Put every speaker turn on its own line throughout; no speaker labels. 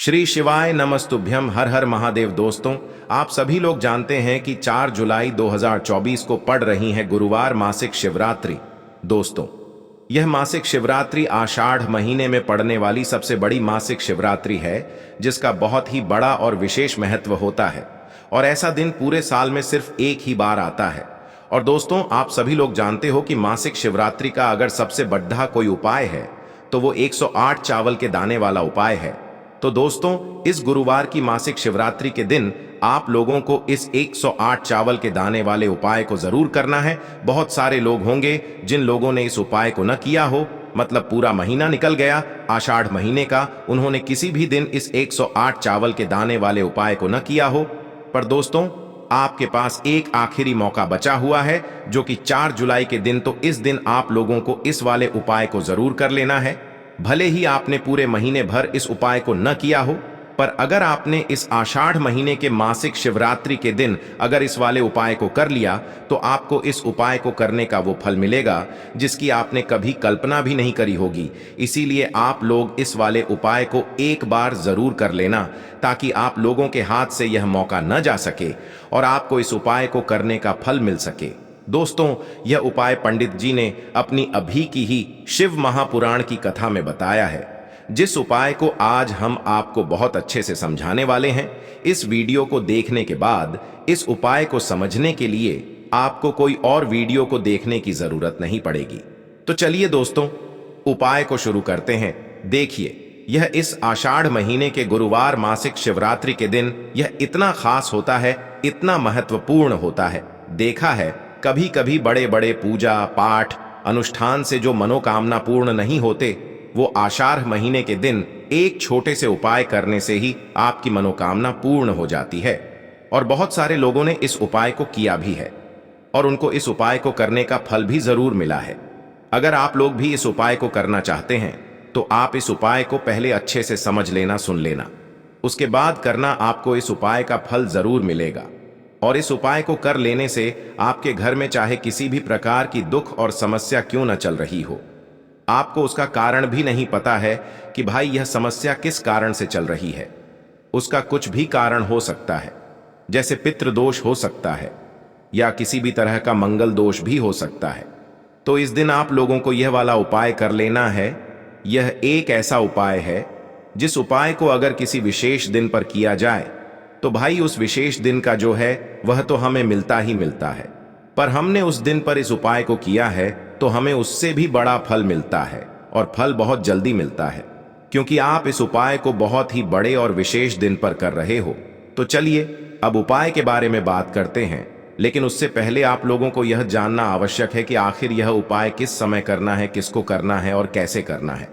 श्री शिवाय नमस्तुभ्यम। हर हर महादेव। दोस्तों, आप सभी लोग जानते हैं कि 4 जुलाई 2024 को पड़ रही है गुरुवार मासिक शिवरात्रि। दोस्तों, यह मासिक शिवरात्रि आषाढ़ महीने में पड़ने वाली सबसे बड़ी मासिक शिवरात्रि है, जिसका बहुत ही बड़ा और विशेष महत्व होता है। और ऐसा दिन पूरे साल में सिर्फ एक ही बार आता है। और दोस्तों, आप सभी लोग जानते हो कि मासिक शिवरात्रि का अगर सबसे बड़ा कोई उपाय है तो वो 108 चावल के दाने वाला उपाय है। तो दोस्तों, इस गुरुवार की मासिक शिवरात्रि के दिन आप लोगों को इस 108 चावल के दाने वाले उपाय को जरूर करना है। बहुत सारे लोग होंगे जिन लोगों ने इस उपाय को न किया हो, मतलब पूरा महीना निकल गया आषाढ़ महीने का, उन्होंने किसी भी दिन इस 108 चावल के दाने वाले उपाय को न किया हो। पर दोस्तों, आपके पास एक आखिरी मौका बचा हुआ है, जो कि 4 जुलाई के दिन। तो इस दिन आप लोगों को इस वाले उपाय को जरूर कर लेना है। भले ही आपने पूरे महीने भर इस उपाय को न किया हो, पर अगर आपने इस आषाढ़ महीने के मासिक शिवरात्रि के दिन अगर इस वाले उपाय को कर लिया, तो आपको इस उपाय को करने का वो फल मिलेगा जिसकी आपने कभी कल्पना भी नहीं करी होगी। इसीलिए आप लोग इस वाले उपाय को एक बार जरूर कर लेना, ताकि आप लोगों के हाथ से यह मौका न जा सके और आपको इस उपाय को करने का फल मिल सके। दोस्तों, यह उपाय पंडित जी ने अपनी अभी की ही शिव महापुराण की कथा में बताया है, जिस उपाय को आज हम आपको बहुत अच्छे से समझाने वाले हैं। इस वीडियो को देखने के बाद इस उपाय को समझने के लिए आपको कोई और वीडियो को देखने की जरूरत नहीं पड़ेगी। तो चलिए दोस्तों, उपाय को शुरू करते हैं। देखिए, यह इस आषाढ़ महीने के गुरुवार मासिक शिवरात्रि के दिन यह इतना खास होता है, इतना महत्वपूर्ण होता है। देखा है, कभी कभी बड़े बड़े पूजा पाठ अनुष्ठान से जो मनोकामना पूर्ण नहीं होते, वो आषाढ़ महीने के दिन एक छोटे से उपाय करने से ही आपकी मनोकामना पूर्ण हो जाती है। और बहुत सारे लोगों ने इस उपाय को किया भी है और उनको इस उपाय को करने का फल भी जरूर मिला है। अगर आप लोग भी इस उपाय को करना चाहते हैं, तो आप इस उपाय को पहले अच्छे से समझ लेना, सुन लेना, उसके बाद करना। आपको इस उपाय का फल जरूर मिलेगा। और इस उपाय को कर लेने से आपके घर में चाहे किसी भी प्रकार की दुख और समस्या क्यों न चल रही हो, आपको उसका कारण भी नहीं पता है कि भाई यह समस्या किस कारण से चल रही है। उसका कुछ भी कारण हो सकता है, जैसे पितृदोष हो सकता है या किसी भी तरह का मंगल दोष भी हो सकता है। तो इस दिन आप लोगों को यह वाला उपाय कर लेना है। यह एक ऐसा उपाय है जिस उपाय को अगर किसी विशेष दिन पर किया जाए, तो भाई उस विशेष दिन का जो है वह तो हमें मिलता ही मिलता है। पर हमने उस दिन पर इस उपाय को किया है तो हमें उससे भी बड़ा फल मिलता है, और फल बहुत जल्दी मिलता है, क्योंकि आप इस उपाय को बहुत ही बड़े और विशेष दिन पर कर रहे हो। तो चलिए अब उपाय के बारे में बात करते हैं। लेकिन उससे पहले आप लोगों को यह जानना आवश्यक है कि आखिर यह उपाय किस समय करना है, किसको करना है और कैसे करना है।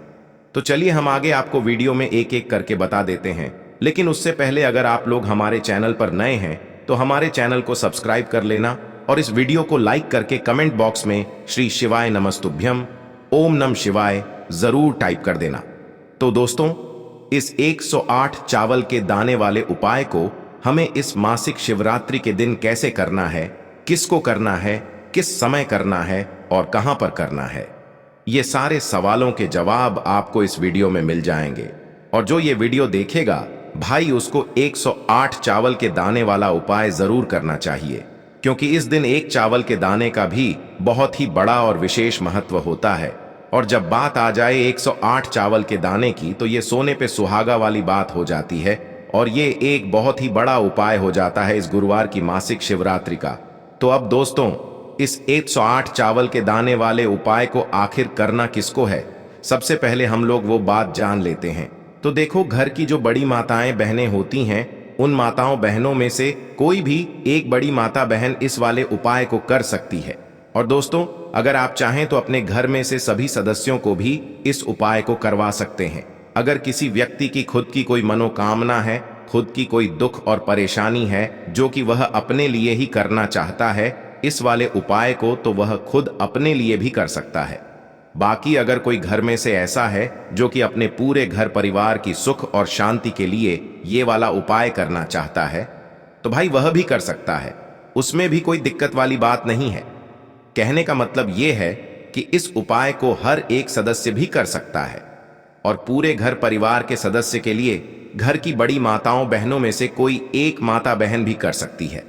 तो चलिए हम आगे आपको वीडियो में एक एक करके बता देते हैं। लेकिन उससे पहले अगर आप लोग हमारे चैनल पर नए हैं, तो हमारे चैनल को सब्सक्राइब कर लेना और इस वीडियो को लाइक करके कमेंट बॉक्स में श्री शिवाय नमस्तुभ्यम, ओम नम शिवाय जरूर टाइप कर देना। तो दोस्तों, इस 108 चावल के दाने वाले उपाय को हमें इस मासिक शिवरात्रि के दिन कैसे करना है, किसको करना है, किस समय करना है और कहां पर करना है, ये सारे सवालों के जवाब आपको इस वीडियो में मिल जाएंगे। और जो ये वीडियो देखेगा भाई, उसको 108 चावल के दाने वाला उपाय जरूर करना चाहिए, क्योंकि इस दिन एक चावल के दाने का भी बहुत ही बड़ा और विशेष महत्व होता है। और जब बात आ जाए 108 चावल के दाने की, तो ये सोने पे सुहागा वाली बात हो जाती है और ये एक बहुत ही बड़ा उपाय हो जाता है इस गुरुवार की मासिक शिवरात्रि का। तो अब दोस्तों, इस 108 चावल के दाने वाले उपाय को आखिर करना किसको है, सबसे पहले हम लोग वो बात जान लेते हैं। तो देखो, घर की जो बड़ी माताएं बहनें होती हैं, उन माताओं बहनों में से कोई भी एक बड़ी माता बहन इस वाले उपाय को कर सकती है। और दोस्तों, अगर आप चाहें तो अपने घर में से सभी सदस्यों को भी इस उपाय को करवा सकते हैं। अगर किसी व्यक्ति की खुद की कोई मनोकामना है, खुद की कोई दुख और परेशानी है जो कि वह अपने लिए ही करना चाहता है इस वाले उपाय को, तो वह खुद अपने लिए भी कर सकता है। बाकी अगर कोई घर में से ऐसा है जो कि अपने पूरे घर परिवार की सुख और शांति के लिए ये वाला उपाय करना चाहता है, तो भाई वह भी कर सकता है। उसमें भी कोई दिक्कत वाली बात नहीं है। कहने का मतलब ये है कि इस उपाय को हर एक सदस्य भी कर सकता है और पूरे घर परिवार के सदस्य के लिए घर की बड़ी माताओं बहनों में से कोई एक माता बहन भी कर सकती है।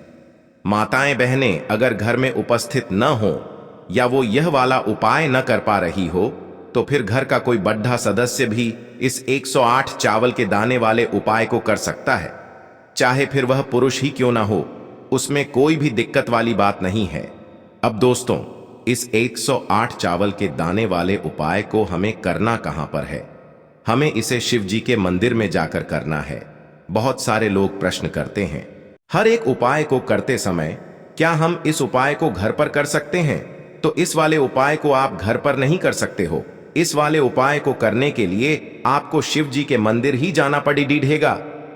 माताएं बहनें अगर घर में उपस्थित न हो या वो यह वाला उपाय न कर पा रही हो तो फिर घर का कोई बड़ा सदस्य भी इस 108 चावल के दाने वाले उपाय को कर सकता है, चाहे फिर वह पुरुष ही क्यों ना हो। उसमें कोई भी दिक्कत वाली बात नहीं है। अब दोस्तों, इस 108 चावल के दाने वाले उपाय को हमें करना कहां पर है? हमें इसे शिव जी के मंदिर में जाकर करना है। बहुत सारे लोग प्रश्न करते हैं, हर एक उपाय को करते समय क्या हम इस उपाय को घर पर कर सकते हैं? तो इस वाले उपाय को आप घर पर नहीं कर सकते हो। इस वाले उपाय को करने के लिए आपको शिव जी के मंदिर ही जाना पड़ेगा।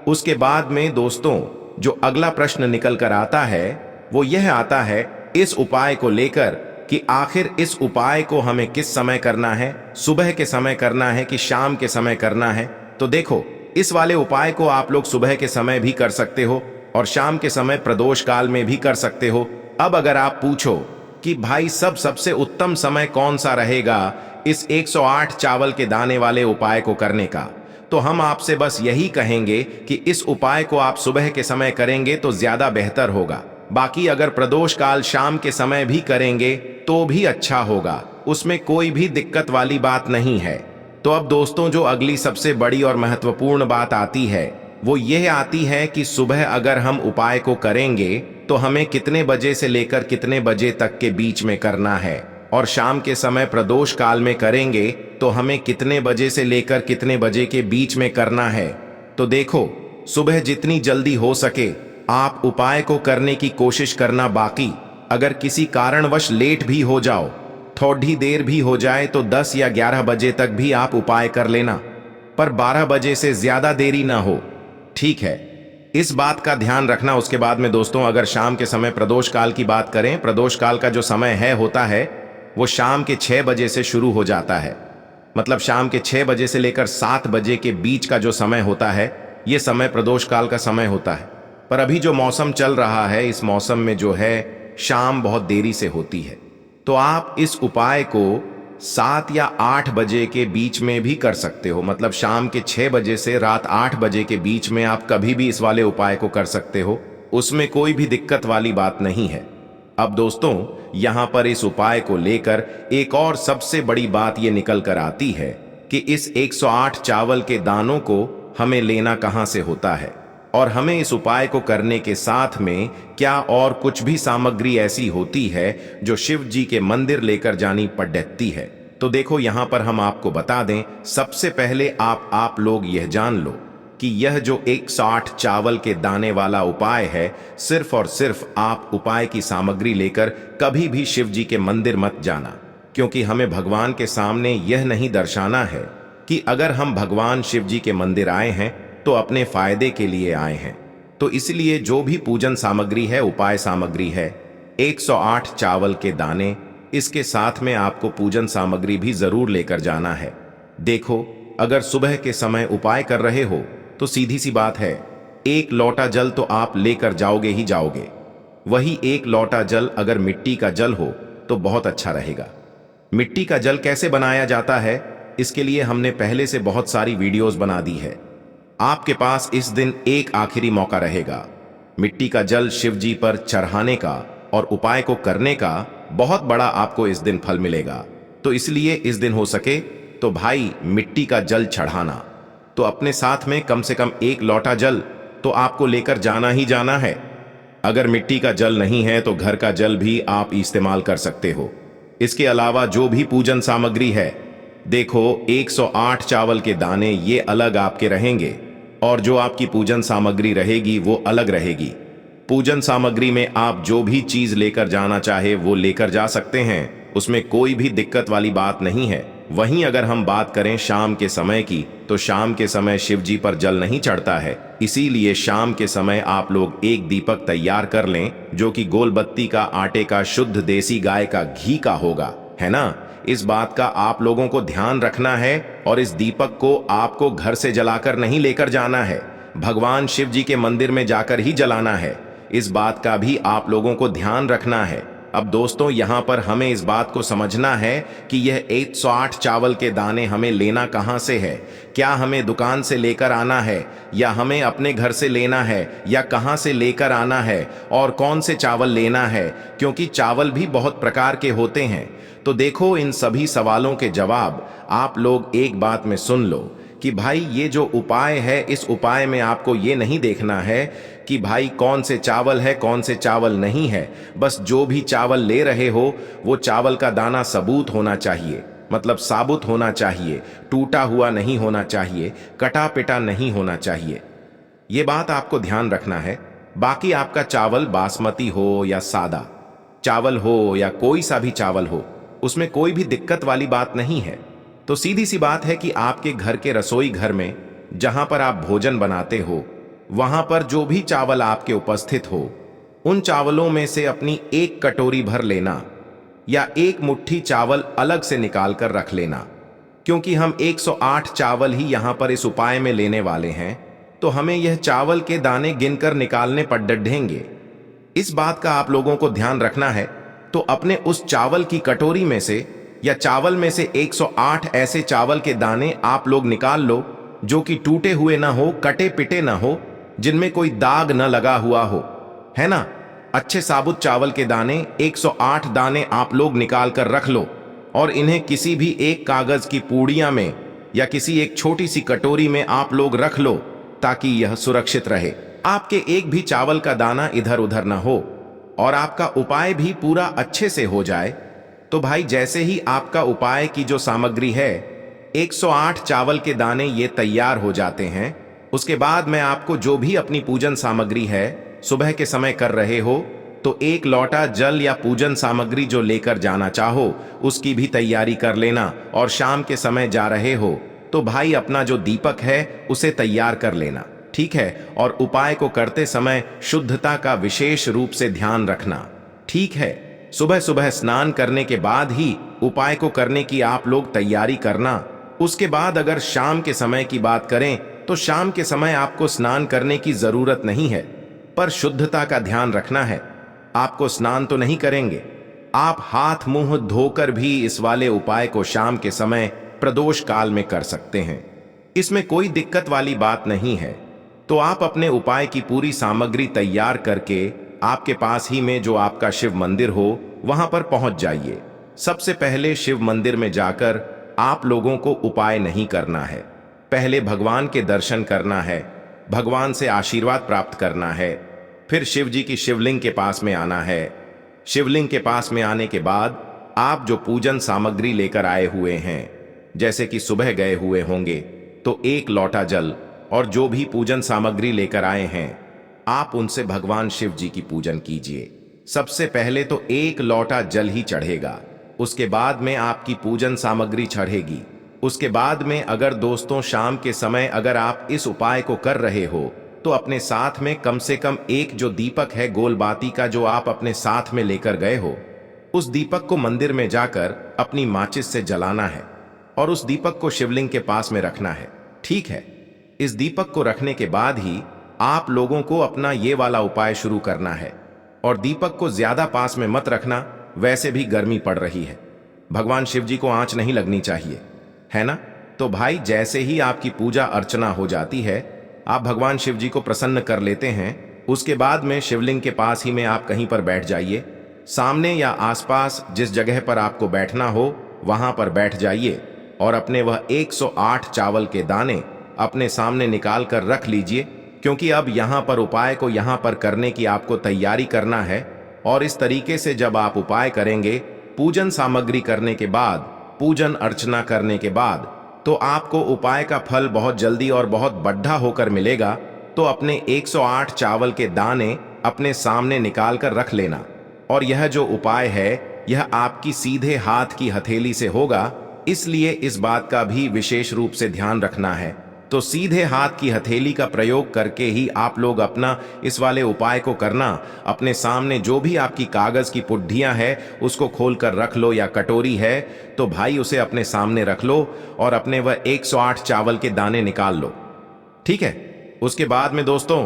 उसके बाद में दोस्तों, जो अगला प्रश्न निकल कर आता है वो यह आता है इस उपाय को लेकर कि आखिर इस उपाय को हमें किस समय करना है, सुबह के समय करना है कि शाम के समय करना है? तो देखो, इस वाले उपाय को आप लोग सुबह के समय भी कर सकते हो और शाम के समय प्रदोष काल में भी कर सकते हो। अब अगर आप पूछो कि भाई सबसे उत्तम समय कौन सा रहेगा इस 108 चावल के दाने वाले उपाय को करने का, तो हम आपसे बस यही कहेंगे कि इस उपाय को आप सुबह के समय करेंगे तो ज्यादा बेहतर होगा। बाकी अगर प्रदोष काल शाम के समय भी करेंगे तो भी अच्छा होगा, उसमें कोई भी दिक्कत वाली बात नहीं है। तो अब दोस्तों, जो अगली सबसे बड़ी और महत्वपूर्ण बात आती है वो यह आती है कि सुबह अगर हम उपाय को करेंगे तो हमें कितने बजे से लेकर कितने बजे तक के बीच में करना है, और शाम के समय प्रदोष काल में करेंगे तो हमें कितने बजे से लेकर कितने बजे के बीच में करना है। तो देखो, सुबह जितनी जल्दी हो सके आप उपाय को करने की कोशिश करना। बाकी अगर किसी कारणवश लेट भी हो जाओ, थोड़ी देर भी हो जाए तो 10 या 11 बजे तक भी आप उपाय कर लेना, पर 12 बजे से ज्यादा देरी ना हो, ठीक है? इस बात का ध्यान रखना। उसके बाद में दोस्तों, अगर शाम के समय प्रदोष काल की बात करें, प्रदोष काल का जो समय होता है वो शाम के 6 बजे से शुरू हो जाता है। मतलब शाम के 6 बजे से लेकर 7 बजे के बीच का जो समय होता है ये समय प्रदोष काल का समय होता है। पर अभी जो मौसम चल रहा है, इस मौसम में जो है शाम बहुत देरी से होती है, तो आप इस उपाय को 7 या 8 बजे के बीच में भी कर सकते हो। मतलब शाम के 6 बजे से रात 8 बजे के बीच में आप कभी भी इस वाले उपाय को कर सकते हो, उसमें कोई भी दिक्कत वाली बात नहीं है। अब दोस्तों, यहां पर इस उपाय को लेकर एक और सबसे बड़ी बात यह निकल कर आती है कि इस 108 चावल के दानों को हमें लेना कहां से होता है, और हमें इस उपाय को करने के साथ में क्या और कुछ भी सामग्री ऐसी होती है जो शिव जी के मंदिर लेकर जानी पड़ती है। तो देखो, यहां पर हम आपको बता दें, सबसे पहले आप लोग यह जान लो कि यह जो 108 चावल के दाने वाला उपाय है, सिर्फ और सिर्फ आप उपाय की सामग्री लेकर कभी भी शिव जी के मंदिर मत जाना, क्योंकि हमें भगवान के सामने यह नहीं दर्शाना है कि अगर हम भगवान शिव जी के मंदिर आए हैं तो अपने फायदे के लिए आए हैं। तो इसलिए जो भी पूजन सामग्री है, उपाय सामग्री है, 108 चावल के दाने, इसके साथ में आपको पूजन सामग्री भी जरूर लेकर जाना है। देखो, अगर सुबह के समय उपाय कर रहे हो तो सीधी सी बात है, 1 लोटा जल तो आप लेकर जाओगे ही जाओगे। वही 1 लोटा जल अगर मिट्टी का जल हो तो बहुत अच्छा रहेगा। मिट्टी का जल कैसे बनाया जाता है, इसके लिए हमने पहले से बहुत सारी वीडियोस बना दी है। आपके पास इस दिन एक आखिरी मौका रहेगा मिट्टी का जल शिव जी पर चढ़ाने का और उपाय को करने का। बहुत बड़ा आपको इस दिन फल मिलेगा। तो इसलिए इस दिन हो सके तो भाई मिट्टी का जल चढ़ाना, तो अपने साथ में कम से कम 1 लोटा जल तो आपको लेकर जाना ही जाना है। अगर मिट्टी का जल नहीं है तो घर का जल भी आप इस्तेमाल कर सकते हो। इसके अलावा जो भी पूजन सामग्री है, देखो 108 चावल के दाने ये अलग आपके रहेंगे और जो आपकी पूजन सामग्री रहेगी वो अलग रहेगी। पूजन सामग्री में आप जो भी चीज लेकर जाना चाहे वो लेकर जा सकते हैं, उसमें कोई भी दिक्कत वाली बात नहीं है। वहीं अगर हम बात करें शाम के समय की, तो शाम के समय शिव जी पर जल नहीं चढ़ता है, इसीलिए शाम के समय आप लोग एक दीपक तैयार कर लें जो कि गोल बत्ती का, आटे का, शुद्ध देसी गाय का घी का होगा, है ना? इस बात का आप लोगों को ध्यान रखना है और इस दीपक को आपको घर से जलाकर नहीं लेकर जाना है, भगवान शिव जी के मंदिर में जाकर ही जलाना है। इस बात का भी आप लोगों को ध्यान रखना है। अब दोस्तों यहाँ पर हमें इस बात को समझना है कि यह 108 चावल के दाने हमें लेना कहाँ से है। क्या हमें दुकान से लेकर आना है या हमें अपने घर से लेना है या कहाँ से लेकर आना है और कौन से चावल लेना है, क्योंकि चावल भी बहुत प्रकार के होते हैं। तो देखो, इन सभी सवालों के जवाब आप लोग एक बात में सुन लो कि भाई ये जो उपाय है, इस उपाय में आपको ये नहीं देखना है कि भाई कौन से चावल है कौन से चावल नहीं है। बस जो भी चावल ले रहे हो वो चावल का दाना सबूत होना चाहिए, मतलब साबुत होना चाहिए, टूटा हुआ नहीं होना चाहिए, कटा पिटा नहीं होना चाहिए। ये बात आपको ध्यान रखना है। बाकी आपका चावल बासमती हो या सादा चावल हो या कोई सा भी चावल हो, उसमें कोई भी दिक्कत वाली बात नहीं है। तो सीधी सी बात है कि आपके घर के रसोई घर में जहां पर आप भोजन बनाते हो, वहां पर जो भी चावल आपके उपस्थित हो, उन चावलों में से अपनी एक कटोरी भर लेना या एक मुट्ठी चावल अलग से निकाल कर रख लेना। क्योंकि हम 108 चावल ही यहां पर इस उपाय में लेने वाले हैं, तो हमें यह चावल के दाने गिनकर निकालने पर डढेंगे। इस बात का आप लोगों को ध्यान रखना है। तो अपने उस चावल की कटोरी में से या चावल में से 108 ऐसे चावल के दाने आप लोग निकाल लो जो कि टूटे हुए ना हो, कटे पिटे ना हो, जिनमें कोई दाग न लगा हुआ हो, है ना। अच्छे साबुत चावल के दाने 108 दाने आप लोग निकाल कर रख लो और इन्हें किसी भी एक कागज की पूड़िया में या किसी एक छोटी सी कटोरी में आप लोग रख लो, ताकि यह सुरक्षित रहे। आपके एक भी चावल का दाना इधर उधर ना हो और आपका उपाय भी पूरा अच्छे से हो जाए। तो भाई जैसे ही आपका उपाय की जो सामग्री है, 108 चावल के दाने ये तैयार हो जाते हैं, उसके बाद मैं आपको जो भी अपनी पूजन सामग्री है सुबह के समय कर रहे हो, तो एक लोटा जल या पूजन सामग्री जो लेकर जाना चाहो उसकी भी तैयारी कर लेना। और शाम के समय जा रहे हो तो भाई अपना जो दीपक है उसे तैयार कर लेना, ठीक है। और उपाय को करते समय शुद्धता का विशेष रूप से ध्यान रखना, ठीक है। सुबह सुबह स्नान करने के बाद ही उपाय को करने की आप लोग तैयारी करना। उसके बाद अगर शाम के समय की बात करें तो शाम के समय आपको स्नान करने की जरूरत नहीं है, पर शुद्धता का ध्यान रखना है। आपको स्नान तो नहीं करेंगे, आप हाथ मुंह धोकर भी इस वाले उपाय को शाम के समय प्रदोष काल में कर सकते हैं। इसमें कोई दिक्कत वाली बात नहीं है। तो आप अपने उपाय की पूरी सामग्री तैयार करके आपके पास ही में जो आपका शिव मंदिर हो वहां पर पहुंच जाइए। सबसे पहले शिव मंदिर में जाकर आप लोगों को उपाय नहीं करना है, पहले भगवान के दर्शन करना है, भगवान से आशीर्वाद प्राप्त करना है। फिर शिव जी की शिवलिंग के पास में आना है। शिवलिंग के पास में आने के बाद आप जो पूजन सामग्री लेकर आए हुए हैं, जैसे कि सुबह गए हुए होंगे तो एक लोटा जल और जो भी पूजन सामग्री लेकर आए हैं, आप उनसे भगवान शिव जी की पूजन कीजिए। सबसे पहले तो एक लोटा जल ही चढ़ेगा, उसके बाद में आपकी पूजन सामग्री चढ़ेगी। उसके बाद में अगर दोस्तों शाम के समय अगर आप इस उपाय को कर रहे हो तो अपने साथ में कम से कम एक जो दीपक है गोल बाती का, जो आप अपने साथ में लेकर गए हो, उस दीपक को मंदिर में जाकर अपनी माचिस से जलाना है और उस दीपक को शिवलिंग के पास में रखना है, ठीक है। इस दीपक को रखने के बाद ही आप लोगों को अपना ये वाला उपाय शुरू करना है। और दीपक को ज्यादा पास में मत रखना, वैसे भी गर्मी पड़ रही है, भगवान शिव जी को आंच नहीं लगनी चाहिए, है ना। तो भाई जैसे ही आपकी पूजा अर्चना हो जाती है, आप भगवान शिव जी को प्रसन्न कर लेते हैं, उसके बाद में शिवलिंग के पास ही में आप कहीं पर बैठ जाइए। सामने या आसपास जिस जगह पर आपको बैठना हो वहां पर बैठ जाइए और अपने वह 108 चावल के दाने अपने सामने निकाल कर रख लीजिए, क्योंकि अब यहां पर उपाय को यहां पर करने की आपको तैयारी करना है। और इस तरीके से जब आप उपाय करेंगे, पूजन सामग्री करने के बाद, पूजन अर्चना करने के बाद, तो आपको उपाय का फल बहुत जल्दी और बहुत बढ़ा होकर मिलेगा। तो अपने 108 चावल के दाने अपने सामने निकाल कर रख लेना। और यह जो उपाय है यह आपकी सीधे हाथ की हथेली से होगा, इसलिए इस बात का भी विशेष रूप से ध्यान रखना है। तो सीधे हाथ की हथेली का प्रयोग करके ही आप लोग अपना इस वाले उपाय को करना। अपने सामने जो भी आपकी कागज की पुड्डियां है उसको खोल कर रख लो, या कटोरी है तो भाई उसे अपने सामने रख लो और अपने वह 108 चावल के दाने निकाल लो, ठीक है। उसके बाद में दोस्तों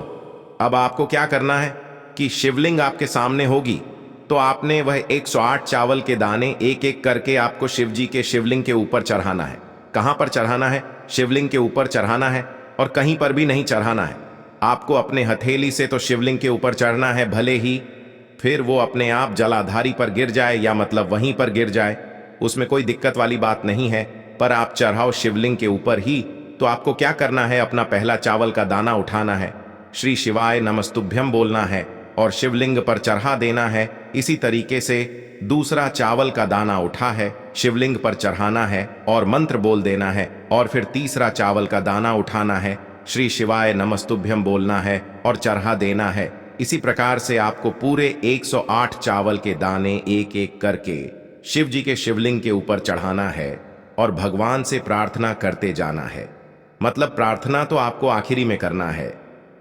अब आपको क्या करना है कि शिवलिंग आपके सामने होगी, तो आपने वह 108 चावल के दाने एक एक करके आपको शिव जी के शिवलिंग के ऊपर चढ़ाना है। कहां पर चढ़ाना है? शिवलिंग के ऊपर चढ़ाना है और कहीं पर भी नहीं चढ़ाना है। आपको अपने हथेली से तो शिवलिंग के ऊपर चढ़ना है, भले ही फिर वो अपने आप जलाधारी पर गिर जाए या मतलब वहीं पर गिर जाए, उसमें कोई दिक्कत वाली बात नहीं है। पर आप चढ़ाओ शिवलिंग के ऊपर ही। तो आपको क्या करना है? अपना पहला चावल का दाना उठाना है, श्री शिवाय नमस्तुभ्यम बोलना है और शिवलिंग पर चढ़ा देना है। इसी तरीके से दूसरा चावल का दाना उठा है, शिवलिंग पर चढ़ाना है और मंत्र बोल देना है। और फिर तीसरा चावल का दाना उठाना है, श्री शिवाय नमस्तुभ्यम बोलना है और चढ़ा देना है। इसी प्रकार से आपको पूरे 108 चावल के दाने एक एक करके शिव जी के शिवलिंग के ऊपर चढ़ाना है और भगवान से प्रार्थना करते जाना है। मतलब प्रार्थना तो आपको आखिरी में करना है,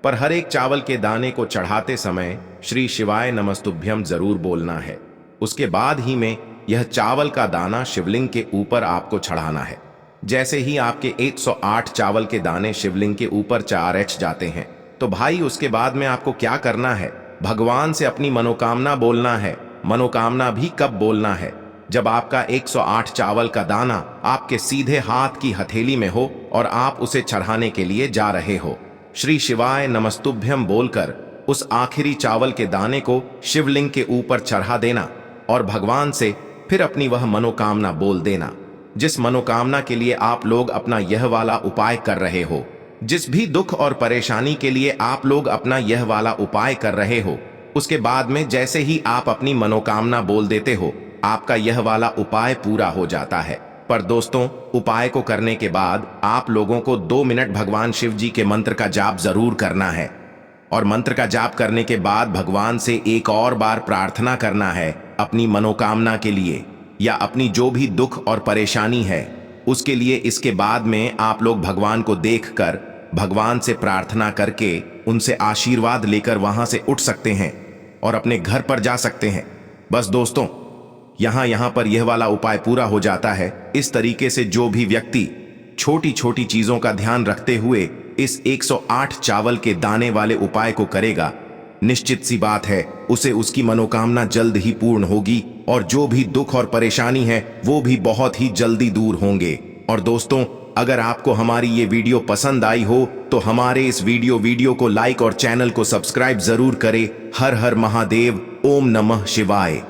पर हर एक चावल के दाने को चढ़ाते समय श्री शिवाय नमस्तुभ्यम जरूर बोलना है। उसके बाद ही में यह चावल का दाना शिवलिंग के ऊपर आपको चढ़ाना है। जैसे ही आपके 108 चावल के दाने शिवलिंग के ऊपर चारच जाते हैं, तो भाई उसके बाद में आपको क्या करना है? भगवान से अपनी मनोकामना बोलना है। मनोकामना भी कब बोलना है? जब आपका 108 चावल का दाना आपके सीधे हाथ की हथेली में हो और आप उसे चढ़ाने के लिए जा रहे हो। श्री शिवाय नमस्तुभ्यम बोलकर उस आखिरी चावल के दाने को शिवलिंग के ऊपर चढ़ा देना और भगवान से फिर अपनी वह मनोकामना बोल देना, जिस मनोकामना के लिए आप लोग अपना यह वाला उपाय कर रहे हो। जिस भी दुख और परेशानी के लिए आप लोग अपना यह वाला उपाय कर रहे हो, उसके बाद में जैसे ही आप अपनी मनोकामना बोल देते हो, आपका यह वाला उपाय पूरा हो जाता है। पर दोस्तों, उपाय को करने के बाद आप लोगों को 2 मिनट भगवान शिव जी के मंत्र का जाप जरूर करना है और मंत्र का जाप करने के बाद भगवान से एक और बार प्रार्थना करना है अपनी मनोकामना के लिए या अपनी जो भी दुख और परेशानी है उसके लिए। इसके बाद में आप लोग भगवान को देखकर भगवान से प्रार्थना करके उनसे आशीर्वाद लेकर वहां से उठ सकते हैं और अपने घर पर जा सकते हैं। बस दोस्तों, यहां पर यह वाला उपाय पूरा हो जाता है। इस तरीके से जो भी व्यक्ति छोटी छोटी चीजों का ध्यान रखते हुए इस 108 चावल के दाने वाले उपाय को करेगा, निश्चित सी बात है उसे उसकी मनोकामना जल्द ही पूर्ण होगी और जो भी दुख और परेशानी है वो भी बहुत ही जल्दी दूर होंगे। और दोस्तों, अगर आपको हमारी ये वीडियो पसंद आई हो तो हमारे इस वीडियो को लाइक और चैनल को सब्सक्राइब जरूर करें। हर हर महादेव, ओम नमः शिवाय।